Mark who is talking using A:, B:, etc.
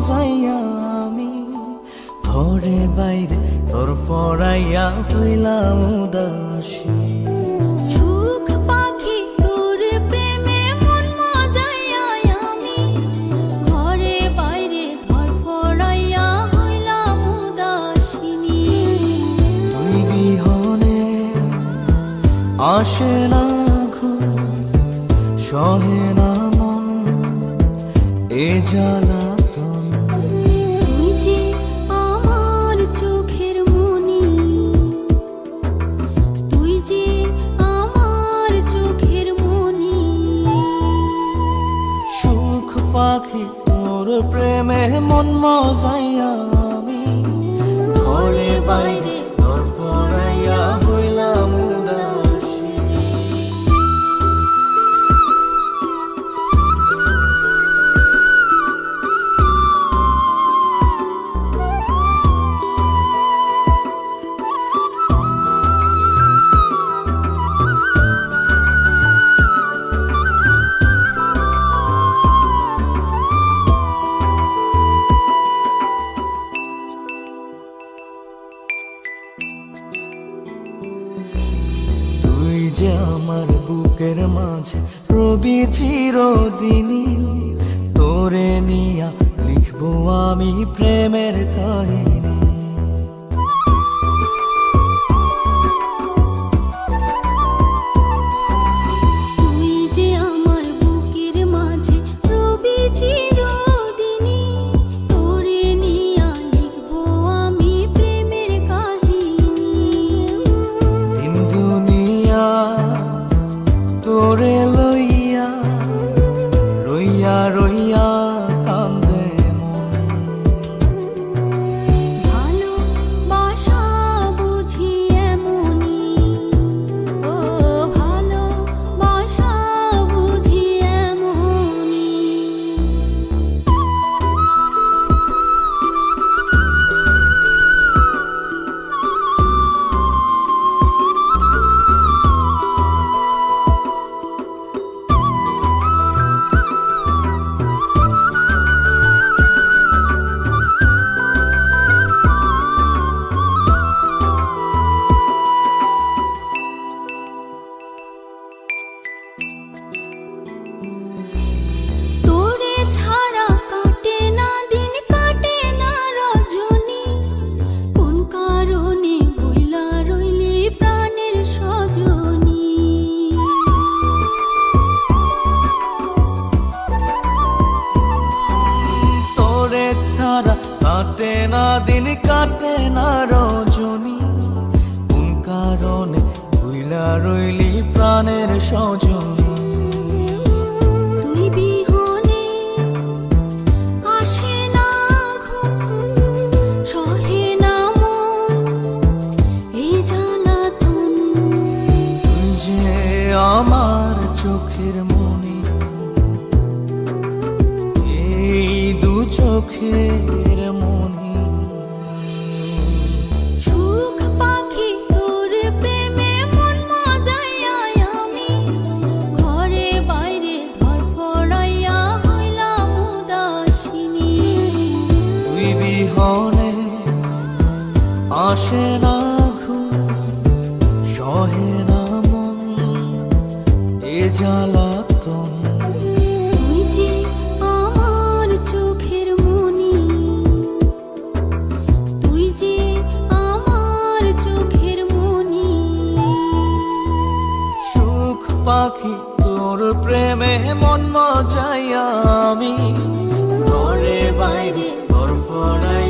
A: মজাইয়া আমি ঘরে বাইরে তোর পড়াইয়া হইলাম উদাসী।
B: সুখ পাখি তোর প্রেমে মন মজাইয়া আমি ঘরে বাইরে ধর পড়াইয়া হইলাম উদাসিনী।
A: তুই বিহনে আসে না ঘুম, সহে না মন এ জ্বালাতন।
B: তুই যে আমার চোখের মনি, তুই যে আমার চোখের মনি।
A: সুখ পাখি তোর প্রেমে মন মজাইয়া আমি ঘরে বাইরে তোর পড়াইয়া হইলাম উদাসী। তুই যে আমার বুকের মাঝে রবি চিরদিনই, তোরে নিয়া লিখবো আমি প্রেমের কাহিনী।
B: তুই যে আমার বুকের মাঝে রবি চিরদিনই, তোরে নিয়া লিখবো আমি প্রেমের কাহিনী।
A: দিন দুনিয়া তোরে লইয়া রইয়া রইয়া কান্দে মন।
B: ভালোবাসা বুঝি এমনি, ও ভালোবাসা বুঝি এমনি। তোরে ছাড়া কাটে না দিন, কাটে না রজনী। কোন কারণে বইলা রইলি প্রাণের সজনী।
A: তোরে ছাড়া কাটে না দিন, কাটে না রজনী। কোন কারণে ভুইলা রইলি প্রাণের সজনী।
B: তুই বিহনে আসে না ঘুম, সহে না মন এই জ্বালাতন।
A: তুই যে আমার চোখের মনি, এই দু চোখের মনি।
B: সুখ পাখি তোর প্রেমে মন মজাইয়া আমি ঘরে বাইরে ধর পড়াইয়া হইলাম উদাসিনী।
A: তুই বিহনে আসে না ঘুম, সহে না মন এ জ্বালাতন।
B: তুই যে আমার চোখের মনি, তুই যে আমার চোখের মনি।
A: সুখ পাখি তোর প্রেমে মন মজাইয়া আমি ঘরে বাইরে তোর পড়াই